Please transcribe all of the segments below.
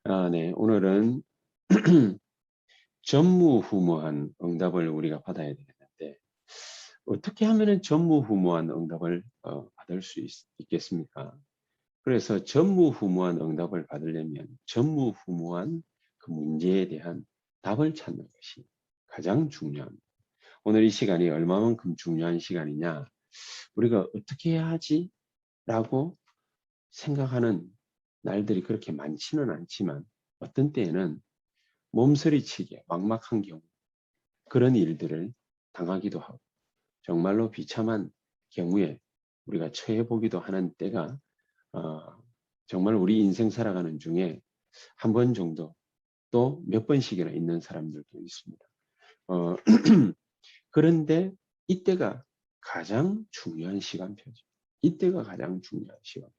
네. 오늘은 전무후무한 응답을 우리가 받아야 되는데 어떻게 하면은 전무후무한 응답을 받을 수 있겠습니까? 그래서 전무후무한 응답을 받으려면 전무후무한 그 문제에 대한 답을 찾는 것이 가장 중요합니다. 오늘 이 시간이 얼마만큼 중요한 시간이냐? 우리가 어떻게 해야 하지? 라고 생각하는 날들이 그렇게 많지는 않지만 어떤 때에는 몸서리치게 막막한 경우 그런 일들을 당하기도 하고 정말로 비참한 경우에 우리가 처해 보기도 하는 때가 어, 정말 우리 인생 살아가는 중에 한 번 정도 또 몇 번씩이나 있는 사람들도 있습니다. 어, 그런데 이때가 가장 중요한 시간표죠. 이때가 가장 중요한 시간.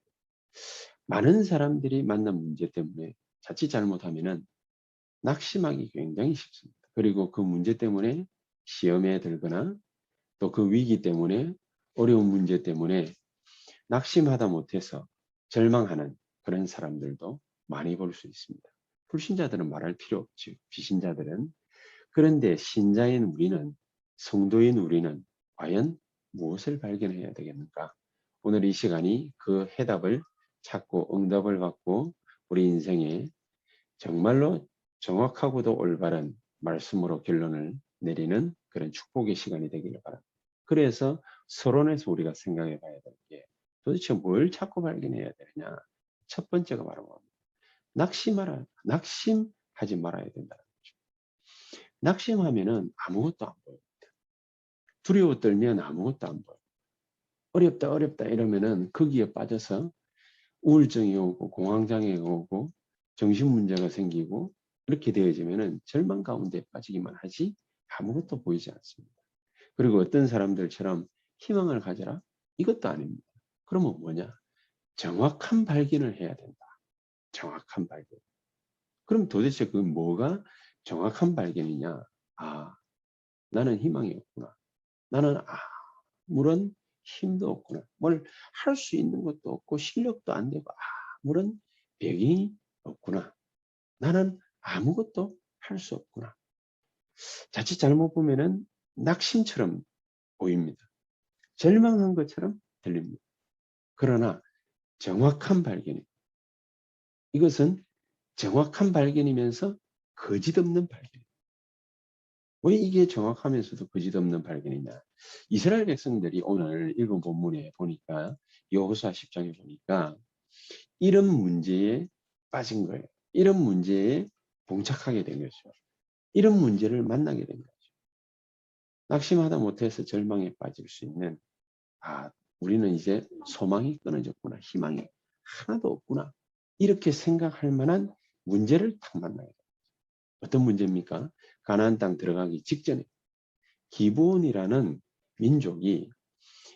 많은 사람들이 만난 문제 때문에 자칫 잘못하면은 낙심하기 굉장히 쉽습니다. 그리고 그 문제 때문에 시험에 들거나 또 그 위기 때문에 어려운 문제 때문에 낙심하다 못해서 절망하는 그런 사람들도 많이 볼 수 있습니다. 불신자들은 말할 필요 없죠. 비신자들은. 그런데 신자인 우리는, 성도인 우리는 과연 무엇을 발견해야 되겠는가? 오늘 이 시간이 그 해답을 찾고 응답을 받고 우리 인생에 정말로 정확하고도 올바른 말씀으로 결론을 내리는 그런 축복의 시간이 되기를 바랍니다. 그래서 서론에서 우리가 생각해 봐야 될 게 도대체 뭘 찾고 발견해야 되느냐. 첫 번째가 바로 뭡니까? 낙심하지 말아야 된다는 거죠. 낙심하면은 아무것도 안 보여요. 두려워 떨면 아무것도 안 보여요. 어렵다, 어렵다 이러면은 거기에 빠져서 우울증이 오고 공황장애가 오고 정신 문제가 생기고 이렇게 되어지면은 절망 가운데 빠지기만 하지 아무것도 보이지 않습니다. 그리고 어떤 사람들처럼 희망을 가져라? 이것도 아닙니다. 그러면 뭐냐? 정확한 발견을 해야 된다. 정확한 발견. 그럼 도대체 그 뭐가 정확한 발견이냐? 아, 나는 희망이 없구나. 나는 아무런 힘도 없구나. 뭘 할 수 있는 것도 없고 실력도 안 되고 아무런 배경이 없구나. 나는 아무것도 할 수 없구나. 자칫 잘못 보면은 낙심처럼 보입니다. 절망한 것처럼 들립니다. 그러나 정확한 발견입니다. 이것은 정확한 발견이면서 거짓없는 발견입니다. 왜 이게 정확하면서도 거짓없는 발견이냐? 이스라엘 백성들이 오늘 읽은 본문에 보니까 여호수아 10장에 보니까 이런 문제에 빠진 거예요. 이런 문제에 봉착하게 된 거죠. 이런 문제를 만나게 된 거죠. 낙심하다 못해서 절망에 빠질 수 있는 우리는 이제 소망이 끊어졌구나. 희망이 하나도 없구나. 이렇게 생각할 만한 문제를 딱 만나게 돼요. 어떤 문제입니까? 가나안 땅 들어가기 직전에 기브온이라는 민족이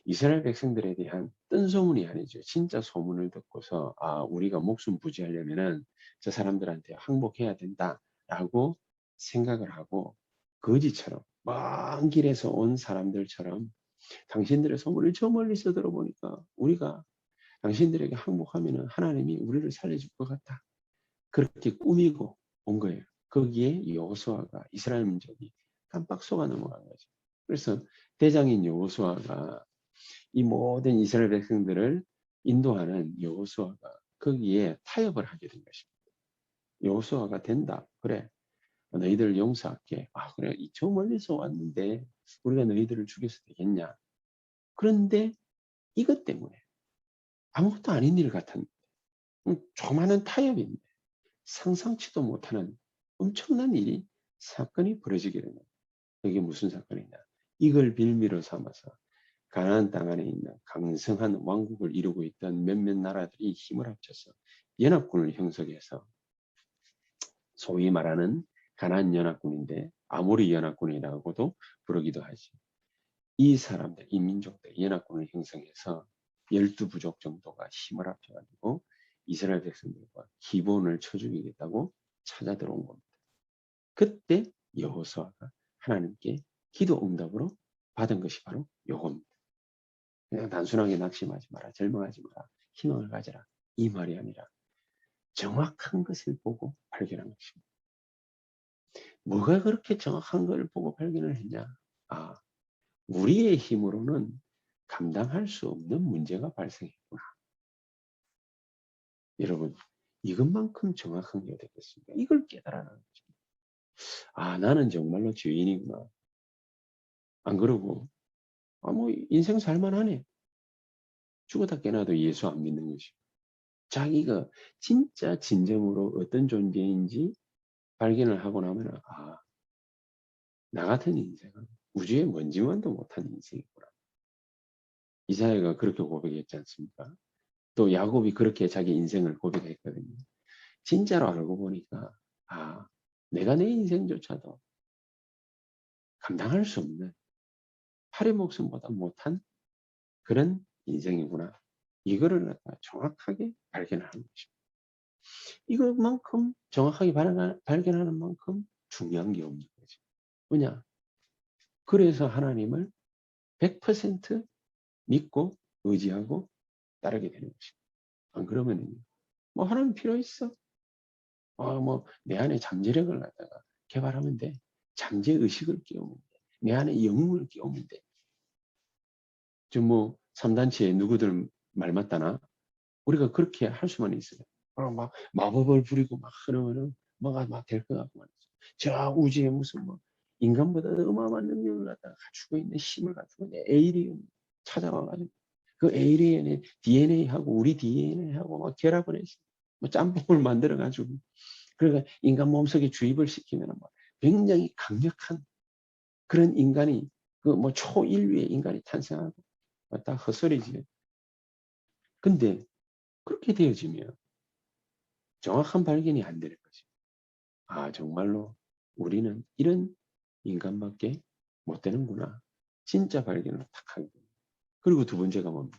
이스라엘 백성들에 대한 뜬소문이 아니죠. 진짜 소문을 듣고서 우리가 목숨 부지하려면은 저 사람들한테 항복해야 된다라고 생각을 하고 거지처럼 먼 길에서 온 사람들처럼 당신들의 소문을 저 멀리서 들어보니까 우리가 당신들에게 항복하면은 하나님이 우리를 살려줄 것 같다. 그렇게 꾸미고 온 거예요. 거기에 여호수아가 이스라엘 민족이 깜빡 속아 넘어간 거죠. 그래서 대장인 여호수아가 이 모든 이스라엘 백성들을 인도하는 여호수아가 거기에 타협을 하게 된 것입니다. 여호수아가 된다. 그래. 너희들 용서할게. 그래. 저 멀리서 왔는데 우리가 너희들을 죽여서 되겠냐. 그런데 이것 때문에 아무것도 아닌 일 같은 조그마한 타협인데 상상치도 못하는 엄청난 일이 사건이 벌어지게 됩니다. 이게 무슨 사건이냐? 이걸 빌미로 삼아서 가나안 땅 안에 있는 강성한 왕국을 이루고 있던 몇몇 나라들이 힘을 합쳐서 연합군을 형성해서 소위 말하는 가나안 연합군인데 아모리 연합군이라고도 부르기도 하죠. 이 사람들, 이 민족들 연합군을 형성해서 12부족 정도가 힘을 합쳐가지고 이스라엘 백성들과 기본을 쳐 죽이겠다고 찾아 들어온 겁니다. 그때 여호수아가 하나님께 기도 응답으로 받은 것이 바로 요겁니다. 그냥 단순하게 낙심하지 마라, 절망하지 마라, 희망을 가져라 이 말이 아니라 정확한 것을 보고 발견한 것입니다. 뭐가 그렇게 정확한 걸 보고 발견을 했냐? 아, 우리의 힘으로는 감당할 수 없는 문제가 발생했구나. 여러분, 이것만큼 정확한 게 어딨겠습니까? 이걸 깨달아라는 거죠. 아, 나는 정말로 죄인이구나. 안 그러고, 뭐, 인생 살만하네. 죽었다 깨나도 예수 안 믿는 것이. 자기가 진짜 진정으로 어떤 존재인지 발견을 하고 나면, 아, 나 같은 인생은 우주에 먼지만도 못한 인생이구나. 이사야가 그렇게 고백했지 않습니까? 또 야곱이 그렇게 자기 인생을 고백했거든요. 진짜로 알고 보니까, 아, 내가 내 인생조차도 감당할 수 없는 팔의 목숨보다 못한 그런 인생이구나. 이거를 갖다가 정확하게 발견하는 것입니다. 이것만큼 정확하게 발견하는 만큼 중요한 게 없는 거죠. 뭐냐? 그래서 하나님을 100% 믿고 의지하고 따르게 되는 것입니다. 안 그러면 뭐 하나님 필요 있어? 뭐 내 안에 잠재력을 갖다가 개발하면 돼. 잠재 의식을 끼우면 돼. 내 안에 영웅을 끼우면 돼. 지금 뭐 3단체에 누구들 말 맞다나 우리가 그렇게 할 수만 있어요. 막 마법을 부리고 막 그러면은 뭐가 막 될 것 같고 말이죠. 저 우주에 무슨 뭐 인간보다 어마어마한 능력을 갖다가 갖추고 있는 힘을 갖추고 있는 에이리언 찾아와가지고 그 에이리언의 DNA하고 우리 DNA하고 막 결합을 해서 뭐 짬뽕을 만들어가지고 그러니까 인간 몸속에 주입을 시키면 뭐 굉장히 강력한 그런 인간이 그 뭐 초인류의 인간이 탄생하고 다 헛소리지. 근데 그렇게 되어지면 정확한 발견이 안 되는 거죠. 아, 정말로 우리는 이런 인간밖에 못 되는구나. 진짜 발견을 탁 하게 됩니다. 그리고 두 번째가 뭡니까?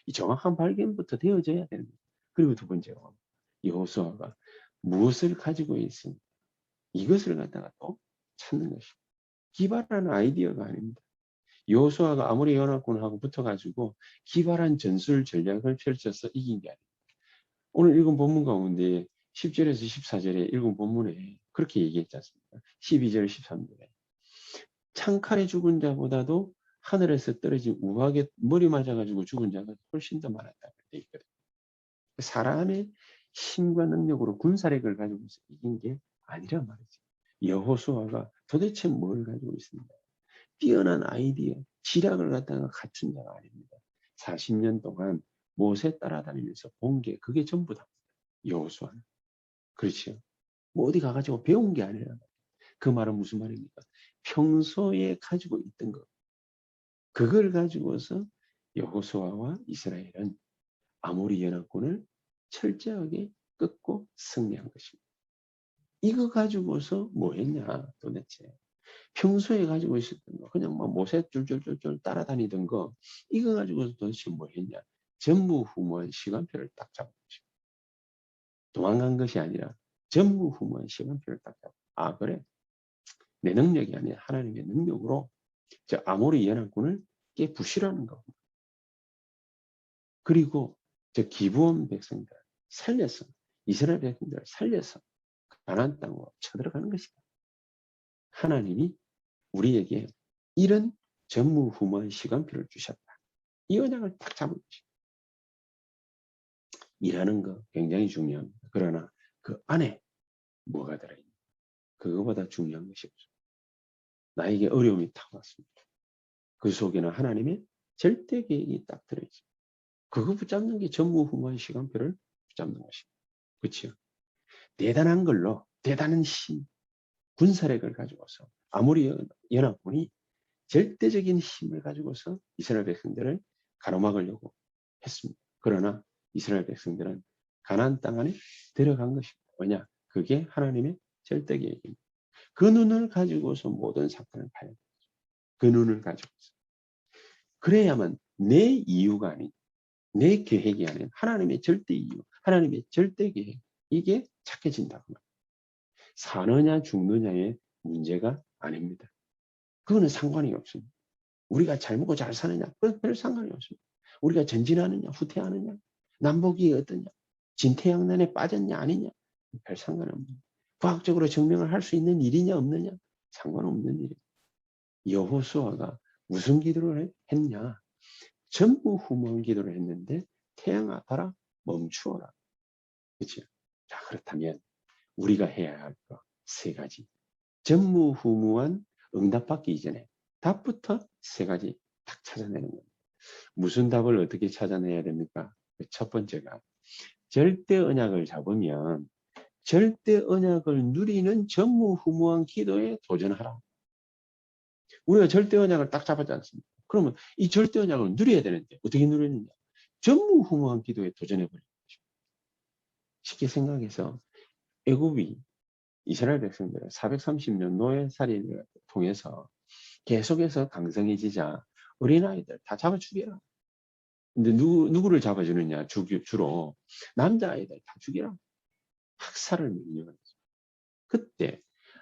이 정확한 발견부터 되어져야 되는 거예요. 그리고 두 번째가 뭡니까? 여호수아가 무엇을 가지고 있습니까? 이것을 갖다가 또 찾는 것입니다. 기발한 아이디어가 아닙니다. 여호수아가 아무리 연합군하고 붙어가지고 기발한 전술 전략을 펼쳐서 이긴 게 아닙니다. 오늘 읽은 본문 가운데 10절에서 14절에 읽은 본문에 그렇게 얘기했지 않습니까? 12절, 13절에. 창칼에 죽은 자보다도 하늘에서 떨어진 우박에 머리 맞아가지고 죽은 자가 훨씬 더 많았다고 되어 있거든요. 사람의 힘과 능력으로 군사력을 가지고서 이긴 게 아니란 말이죠. 여호수아가 도대체 뭘 가지고 있습니까? 뛰어난 아이디어, 지략을 갖다가 갖춘 자가 아닙니다. 40년 동안 못에 따라다니면서 본 게 그게 전부 다 여호수아는. 그렇죠. 뭐 어디 가가지고 배운 게 아니라 그 말은 무슨 말입니까? 평소에 가지고 있던 것. 그걸 가지고서 여호수아와 이스라엘은 아모리 연합군을 철저하게 끊고 승리한 것입니다. 이거 가지고서 뭐 했냐 도대체. 평소에 가지고 있었던 거 그냥 뭐 못에 쫄쫄쫄쫄 따라다니던 거 이거 가지고서 도대체 뭐 했냐. 전무후무한 시간표를 딱 잡은 것입니다. 도망간 것이 아니라 전무후무한 시간표를 딱 잡고 아 그래 내 능력이 아니라 하나님의 능력으로 저 아모리 연합군을 깨부시라는 거. 그리고 저 기브온 백성들 살려서 이스라엘 백성들을 살려서 가나안 땅으로 쳐들어가는 것이다. 하나님이 우리에게 이런 전무후무한 시간표를 주셨다. 이 언약을 딱 잡은 것이다. 일하는 거 굉장히 중요합니다. 그러나 그 안에 뭐가 들어있는 그거보다 중요한 것이 없습니다. 나에게 어려움이 딱 왔습니다. 그 속에는 하나님의 절대 계획이 딱 들어있습니다. 그거 붙잡는 게 전무후무한 시간표를 붙잡는 것입니다. 그렇죠? 대단한 걸로 대단한 힘, 군사력을 가지고서 아무리 연합군이 절대적인 힘을 가지고서 이스라엘 백성들을 가로막으려고 했습니다. 그러나 이스라엘 백성들은 가나안 땅 안에 들어간 것입니다. 왜냐? 그게 하나님의 절대 계획입니다. 그 눈을 가지고서 모든 사건을 봐야 됩니다. 그 눈을 가지고서. 그래야만 내 이유가 아닌 내 계획이 아닌 하나님의 절대 이유, 하나님의 절대 계획 이게 착해진다고 합니다. 사느냐 죽느냐의 문제가 아닙니다. 그거는 상관이 없습니다. 우리가 잘 먹고 잘 사느냐 그건 별 상관이 없습니다. 우리가 전진하느냐 후퇴하느냐 남북이 어떠냐 진퇴양난에 빠졌냐 아니냐 별 상관없는, 과학적으로 증명을 할 수 있는 일이냐 없느냐 상관없는 일이에요. 여호수아가 무슨 기도를 했냐? 전무후무한 기도를 했는데 태양아 달아 멈추어라. 그렇죠? 자, 그렇다면 우리가 해야 할 거 세 가지. 전무후무한 응답받기 이전에 답부터 세 가지 딱 찾아내는 겁니다. 무슨 답을 어떻게 찾아내야 됩니까? 첫 번째가 절대 언약을 잡으면 절대 언약을 누리는 전무후무한 기도에 도전하라. 우리가 절대 언약을 딱 잡았지 않습니까? 그러면 이 절대 언약을 누려야 되는데 어떻게 누리느냐? 전무후무한 기도에 도전해버리는 거죠. 쉽게 생각해서 애굽이 이스라엘 백성들을 430년 노예살인을 통해서 계속해서 강성해지자 어린아이들 다 잡아 죽여라. 근데 누구를 잡아주느냐? 주로 남자아이들 다 죽이라. 학살을 명령하는 거죠. 그때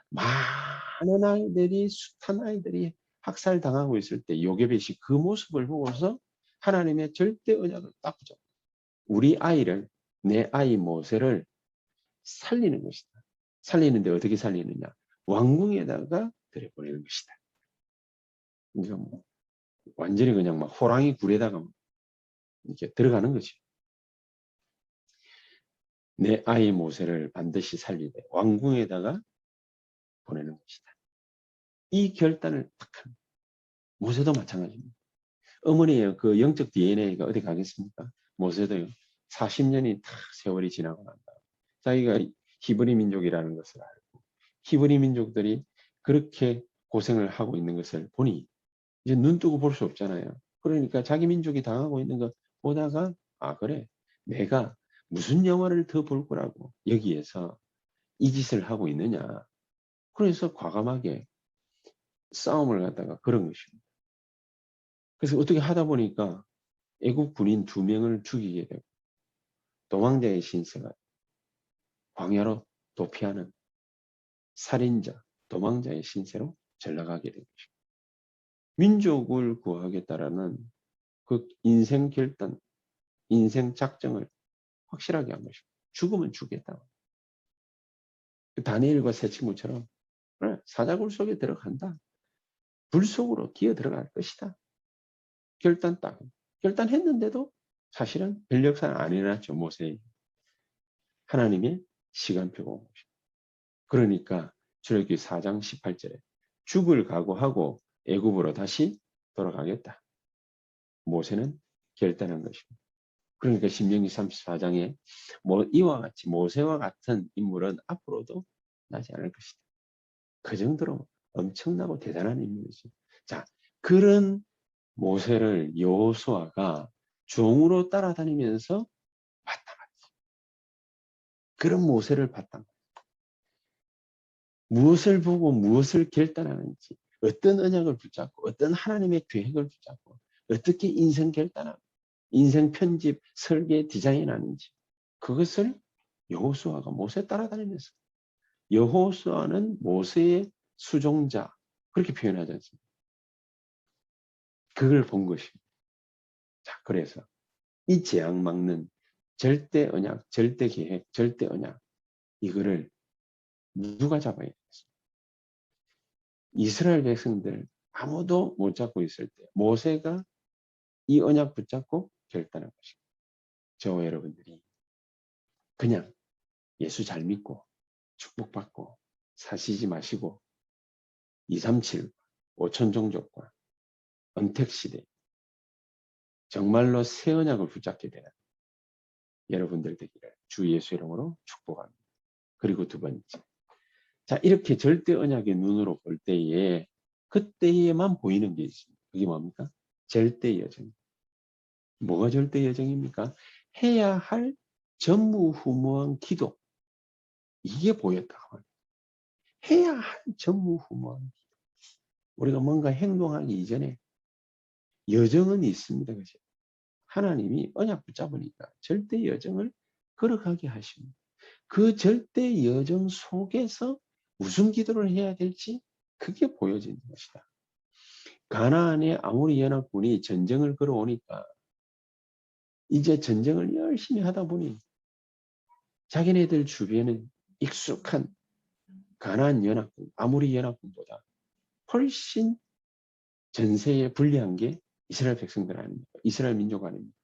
많은 아이들이, 숱한 아이들이 학살당하고 있을 때 요게벳이 그 모습을 보고서 하나님의 절대 언약을 딱 붙잡고 우리 아이를, 내 아이 모세를 살리는 것이다. 살리는데 어떻게 살리느냐? 왕궁에다가 들여보내는 것이다. 그러니까 뭐 완전히 그냥 막 호랑이 굴에다가 이렇게 들어가는 거지. 내 아이 모세를 반드시 살리되 왕궁에다가 보내는 것이다. 이 결단을 딱 합니다. 모세도 마찬가지입니다. 어머니의 그 영적 DNA가 어디 가겠습니까? 모세도요. 40년이 다 세월이 지나고 난다. 자기가 히브리 민족이라는 것을 알고 히브리 민족들이 그렇게 고생을 하고 있는 것을 보니 이제 눈 뜨고 볼 수 없잖아요. 그러니까 자기 민족이 당하고 있는 것 보다가 아 그래 내가 무슨 영화를 더 볼 거라고 여기에서 이 짓을 하고 있느냐. 그래서 과감하게 싸움을 갖다가 그런 것입니다. 그래서 어떻게 하다 보니까 애국 군인 2명을 죽이게 되고 도망자의 신세가 광야로 도피하는 살인자, 도망자의 신세로 전락하게 된 것입니다. 민족을 구하겠다라는 그 인생 결단, 인생 작정을 확실하게 한 것입니다. 죽으면 죽겠다. 다니엘과 새 친구처럼 그래, 사자굴 속에 들어간다. 불 속으로 기어 들어갈 것이다. 결단했는데도 사실은 별 역사는 안 일어났죠. 모세의 하나님의 시간표가 온 것입니다. 그러니까 출애굽기 4장 18절에 죽을 각오하고 애굽으로 다시 돌아가겠다. 모세는 결단한 것입니다. 그러니까 신명기 34장에 이와 같이 모세와 같은 인물은 앞으로도 나지 않을 것이다. 그 정도로 엄청나고 대단한 인물이죠. 자, 그런 모세를 여호수아가 종으로 따라다니면서 봤단 말이죠. 그런 모세를 봤단 말이죠. 무엇을 보고 무엇을 결단하는지, 어떤 언약을 붙잡고 어떤 하나님의 계획을 붙잡고 어떻게 인생 결단하고 인생 편집, 설계, 디자인하는지 그것을 여호수아가 모세 따라다니면서 여호수아는 모세의 수종자 그렇게 표현하지 않습니까? 그걸 본 것입니다. 자, 그래서 이 재앙 막는 절대 언약, 절대 계획, 절대 언약 이거를 누가 잡아야 되겠습니까? 이스라엘 백성들 아무도 못 잡고 있을 때 모세가 이 언약 붙잡고 결단한 것입니다. 저와 여러분들이 그냥 예수 잘 믿고 축복받고 사시지 마시고 237, 5천 종족과 언택시대 정말로 새 언약을 붙잡게 되는 여러분들 되기를 주 예수 이름으로 축복합니다. 그리고 두 번째, 자 이렇게 절대 언약의 눈으로 볼 때에 그때에만 보이는 게 있습니다. 그게 뭡니까? 절대 여정. 뭐가 절대 여정입니까? 해야 할 전무후무한 기도. 이게 보였다고 합니다. 해야 할 전무후무한 기도. 우리가 뭔가 행동하기 이전에 여정은 있습니다. 그죠? 하나님이 언약 붙잡으니까 절대 여정을 걸어가게 하십니다. 그 절대 여정 속에서 무슨 기도를 해야 될지 그게 보여지는 것이다. 가나안에 아모리 연합군이 전쟁을 걸어오니까 이제 전쟁을 열심히 하다 보니 자기네들 주변에 익숙한 가나안 연합군, 아무리 연합군보다 훨씬 전세에 불리한 게 이스라엘 백성들 아닙니까? 이스라엘 민족 아닙니까?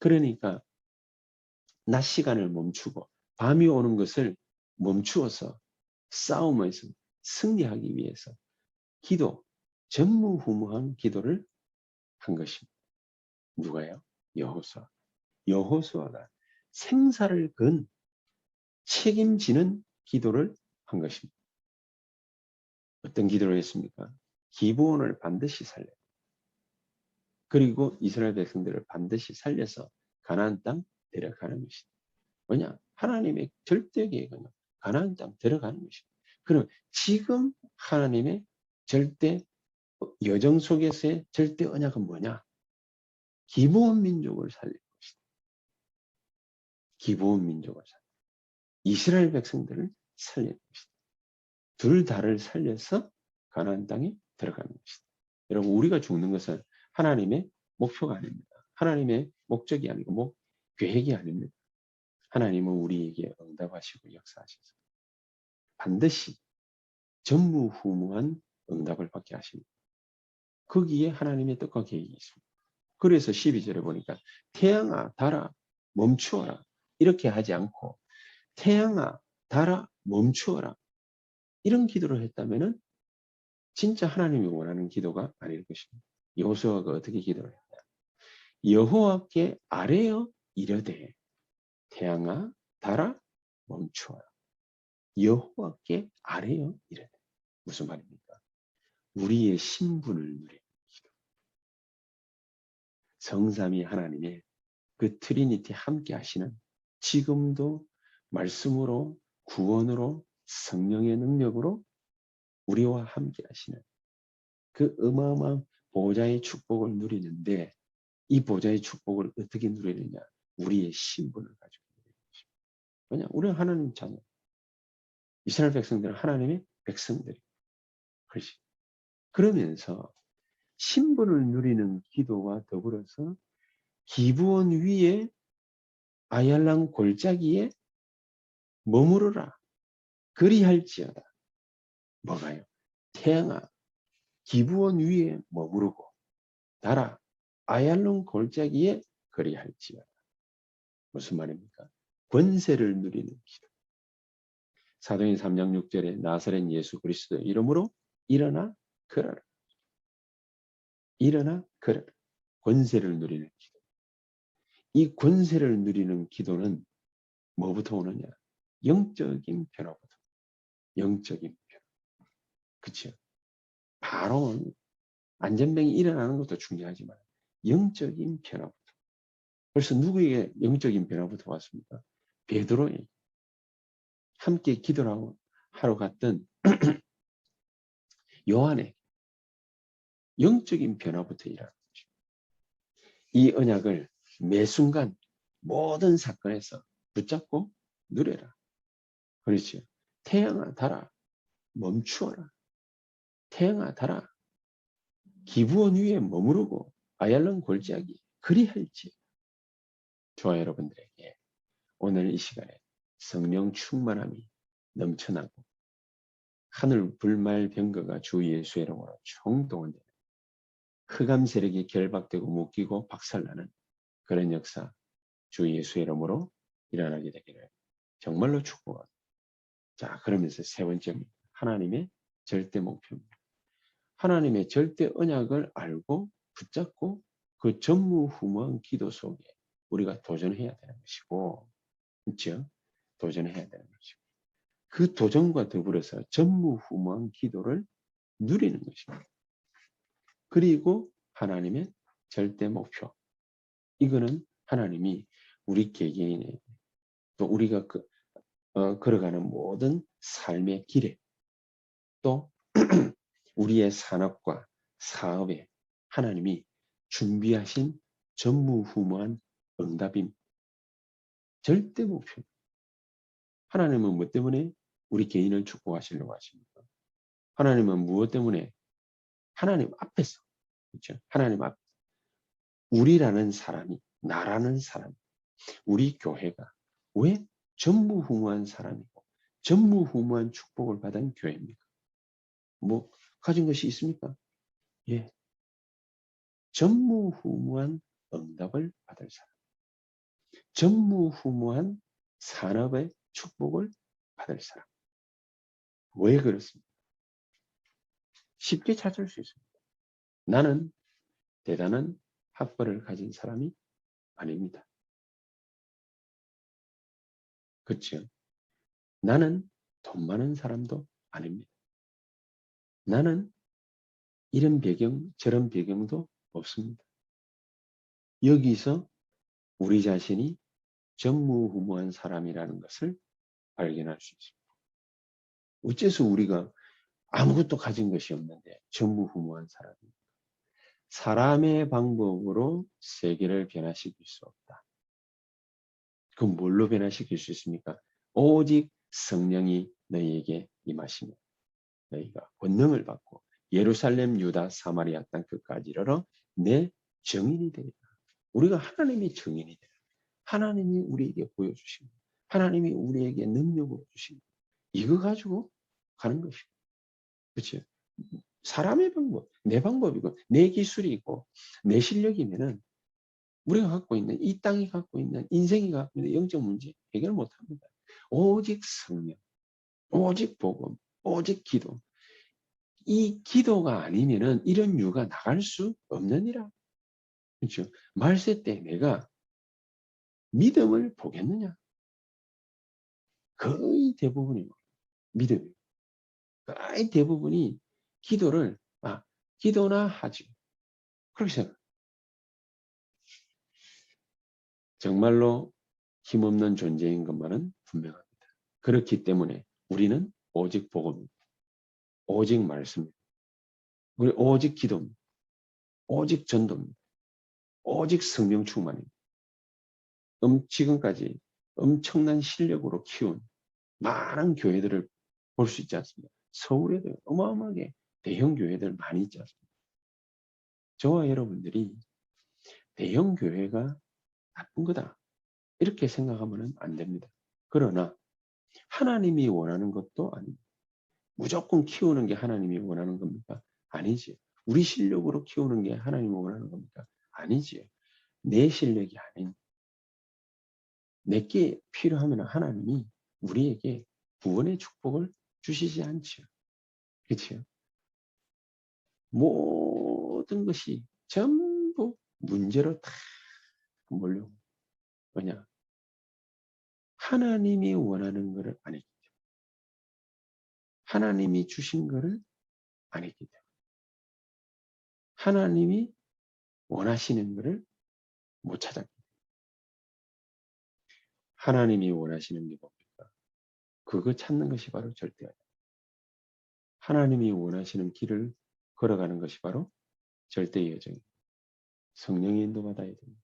그러니까 낮 시간을 멈추고 밤이 오는 것을 멈추어서 싸움에서 승리하기 위해서 기도, 전무후무한 기도를 한 것입니다. 누가요? 여호수아. 여호수아가 생사를 건 책임지는 기도를 한 것입니다. 어떤 기도를 했습니까? 기브온을 반드시 살려. 그리고 이스라엘 백성들을 반드시 살려서 가나안 땅 데려가는 것이다. 뭐냐? 하나님의 절대 계획은 가나안 땅 들어가는 것이다. 그럼 지금 하나님의 절대 여정 속에서의 절대 언약은 뭐냐? 기브온 민족을 살릴 것이다. 기브온 민족을 살릴 것이다. 이스라엘 백성들을 살릴 것이다. 둘 다를 살려서 가나안 땅에 들어가는 것이다. 여러분, 우리가 죽는 것은 하나님의 목표가 아닙니다. 하나님의 목적이 아니고 계획이 아닙니다. 하나님은 우리에게 응답하시고 역사하셔서 반드시 전무후무한 응답을 받게 하십니다. 거기에 하나님의 뜻과 계획이 있습니다. 그래서 12절에 보니까 태양아 달아 멈추어라 이렇게 하지 않고 태양아 달아 멈추어라 이런 기도를 했다면 진짜 하나님이 원하는 기도가 아닐 것입니다. 여호수아가 어떻게 기도를 했냐? 여호와께 아뢰어 이르되 태양아 달아 멈추어라. 여호와께 아뢰어 이르되 무슨 말입니까? 우리의 신분을 누리는 기도. 성삼위 하나님의 그 트리니티 함께 하시는 지금도 말씀으로 구원으로 성령의 능력으로 우리와 함께 하시는 그 어마어마한 보좌의 축복을 누리는데 이 보좌의 축복을 어떻게 누리느냐? 우리의 신분을 가지고 누리는 것입니다. 왜냐? 우리는 하나님 자녀. 이스라엘 백성들은 하나님의 백성들이. 그렇지. 그러면서 신분을 누리는 기도와 더불어서 기브온 위에 아얄랑 골짜기에 머무르라. 그리할지어다. 뭐가요? 태양아 기브온 위에 머무르고 달아 아얄론 골짜기에 그리할지어다. 무슨 말입니까? 권세를 누리는 기도. 사도행 3장 6절에 나사렛 예수 그리스도 이름으로 일어나 걸어라. 일어나 걸어라. 권세를 누리는 기도. 이 권세를 누리는 기도는 뭐부터 오느냐? 영적인 변화부터. 영적인 변화. 그렇죠? 바로 안전병이 일어나는 것도 중요하지만 영적인 변화부터. 벌써 누구에게 영적인 변화부터 왔습니까? 베드로에게. 함께 기도를 하러 갔던 요한의 영적인 변화부터 일어나는 거죠. 이 언약을 매 순간 모든 사건에서 붙잡고 누려라. 그렇죠. 태양아 달아 멈추어라. 태양아 달아 기브온 위에 머무르고 아얄론 골짜기 그리할지. 저와 여러분들에게 오늘 이 시간에 성령 충만함이 넘쳐나고 하늘 불말 병거가 주 예수의 이름으로 총동원되는 흑암 세력이 결박되고 묶이고 박살나는 그런 역사 주 예수의 이름으로 일어나게 되기를 정말로 축복합니다. 자, 그러면서 세 번째입니다. 하나님의 절대 목표입니다. 하나님의 절대 언약을 알고 붙잡고 그 전무후무한 기도 속에 우리가 도전해야 되는 것이고, 그렇죠? 도전해야 되는 것이고, 그 도전과 더불어서 전무후무한 기도를 누리는 것입니다. 그리고 하나님의 절대 목표. 이거는 하나님이 우리 개개인의 또 우리가 걸어가는 모든 삶의 길에 또 우리의 산업과 사업에 하나님이 준비하신 전무후무한 응답임. 절대 목표. 하나님은 뭐 때문에 우리 개인을 축복하시려고 하십니까? 하나님은 무엇 때문에? 하나님 앞에서. 그렇죠? 하나님 앞에서. 우리라는 사람이, 나라는 사람, 우리 교회가 왜 전무후무한 사람이고 전무후무한 축복을 받은 교회입니까? 뭐 가진 것이 있습니까? 예, 전무후무한 응답을 받을 사람, 전무후무한 산업의 축복을 받을 사람. 왜 그렇습니까? 쉽게 찾을 수 있습니다. 나는 대단한 학벌을 가진 사람이 아닙니다. 그렇죠? 나는 돈 많은 사람도 아닙니다. 나는 이런 배경, 저런 배경도 없습니다. 여기서 우리 자신이 전무후무한 사람이라는 것을 발견할 수 있습니다. 어째서 우리가 아무것도 가진 것이 없는데 전무후무한 사람입니다. 사람의 방법으로 세계를 변화시킬 수 없다. 그럼 뭘로 변화시킬 수 있습니까? 오직 성령이 너희에게 임하시면 너희가 권능을 받고 예루살렘, 유다, 사마리아 땅 끝까지 이르러 내 증인이 되리라. 우리가 하나님의 증인이 되라. 하나님이 우리에게 보여주시고 하나님이 우리에게 능력으로 주시고 이거 가지고 가는 것이고 그렇죠? 사람의 방법, 내 방법이고 내 기술이 있고 내 실력이면은 우리가 갖고 있는 이 땅이 갖고 있는 인생이 갖고 있는 영적 문제 해결 못합니다. 오직 성령, 오직 복음, 오직 기도. 이 기도가 아니면은 이런 유가 나갈 수 없느니라. 그렇죠? 말세 때 내가 믿음을 보겠느냐? 거의 대부분이 믿음. 거의 대부분이 기도를 기도나 하지. 그렇게 생각. 정말로 힘없는 존재인 것만은 분명합니다. 그렇기 때문에 우리는 오직 복음입니다. 오직 말씀입니다. 우리 오직 기도입니다. 오직 전도입니다. 오직 성령 충만입니다. 지금까지 엄청난 실력으로 키운 많은 교회들을 볼 수 있지 않습니까? 서울에도 어마어마하게 대형 교회들 많이 있지 않습니까? 저와 여러분들이 대형 교회가 나쁜 거다 이렇게 생각하면 안 됩니다. 그러나 하나님이 원하는 것도 아닙니다. 무조건 키우는 게 하나님이 원하는 겁니까? 아니지. 우리 실력으로 키우는 게 하나님이 원하는 겁니까? 아니지. 내 실력이 아닌 내게 필요하면 하나님이 우리에게 구원의 축복을 주시지 않죠. 그렇죠? 모든 것이 전부 문제로 다 몰려. 뭐냐? 하나님이 원하는 것을 안 했기 때문에. 하나님이 주신 것을 안 했기 때문에. 하나님이 원하시는 것을 못 찾았기 때문에. 하나님이 원하시는 게 뭡니까? 그거 찾는 것이 바로 절대아니다. 하나님이 원하시는 길을 걸어가는 것이 바로 절대의 여정입니다. 성령의 인도받아야 됩니다.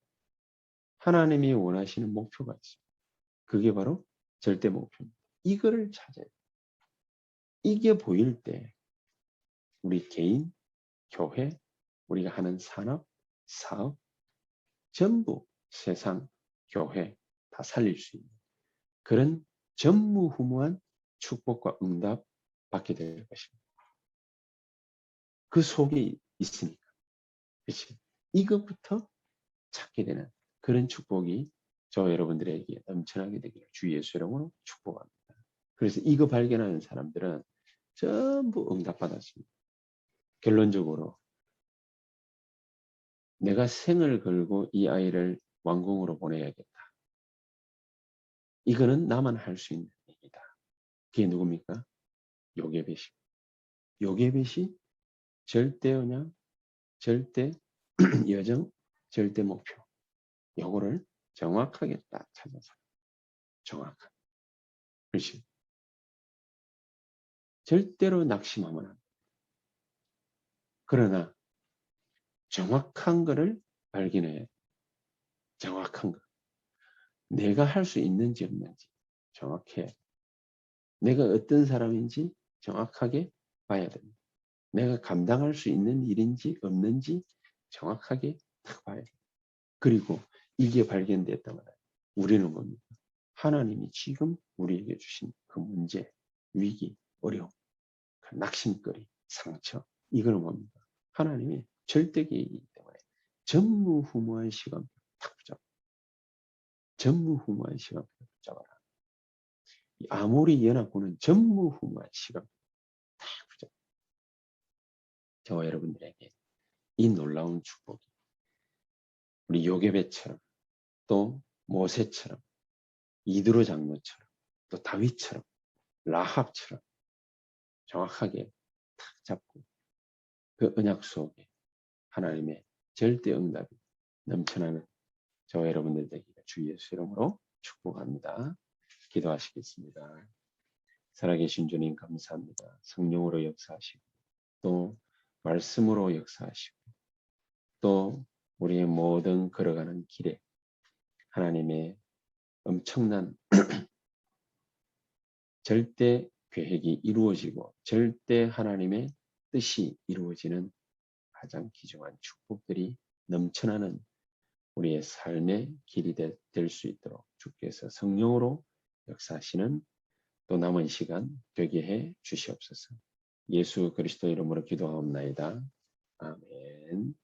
하나님이 원하시는 목표가 있습니다. 그게 바로 절대 목표입니다. 이거를 찾아야 돼요. 이게 보일 때 우리 개인, 교회, 우리가 하는 산업, 사업 전부 세상, 교회 다 살릴 수 있는 그런 전무후무한 축복과 응답 받게 될 것입니다. 그 속에 있으니까. 그렇지? 이것부터 찾게 되는 그런 축복이 저 여러분들에게 넘쳐나게 되기를 주 예수 이름으로 축복합니다. 그래서 이거 발견하는 사람들은 전부 응답받았습니다. 결론적으로 내가 생을 걸고 이 아이를 왕궁으로 보내야겠다. 이거는 나만 할 수 있는 일이다. 그게 누굽니까? 요게벳이. 요게벳이 절대 언약, 절대 여정, 절대 목표. 요거를 정확하게 딱 찾아서 정확하게. 그렇지. 절대로 낙심하면 안 돼. 그러나 정확한 거를 발견해야 돼. 정확한 거. 내가 할 수 있는지 없는지 정확해야 돼. 내가 어떤 사람인지 정확하게 봐야 됩니다. 내가 감당할 수 있는 일인지 없는지 정확하게 딱 봐야 돼. 그리고 이게 발견됐다면 우리는 뭡니까? 하나님이 지금 우리에게 주신 그 문제, 위기, 어려움, 그 낙심거리, 상처, 이걸 뭡니까? 하나님이 절대계이기 때문에 전무후무한 시간표 딱 붙잡아. 전무후무한 시간표 붙잡아라. 이 아모리 연합군은 전무후무한 시간표 딱 붙잡아. 저와 여러분들에게 이 놀라운 축복이 우리 요게벳처럼 또 모세처럼 이드로 장로처럼 또 다윗처럼 라합처럼 정확하게 탁 잡고 그 언약 속에 하나님의 절대 응답이 넘쳐나는 저와 여러분들 되기를 주 예수 이름으로 축복합니다. 기도하시겠습니다. 살아계신 주님 감사합니다. 성령으로 역사하시고 또 말씀으로 역사하시고 또 우리의 모든 걸어가는 길에 하나님의 엄청난 절대 계획이 이루어지고 절대 하나님의 뜻이 이루어지는 가장 귀중한 축복들이 넘쳐나는 우리의 삶의 길이 될 수 있도록 주께서 성령으로 역사하시는 또 남은 시간 되게 해 주시옵소서. 예수 그리스도 이름으로 기도하옵나이다. 아멘.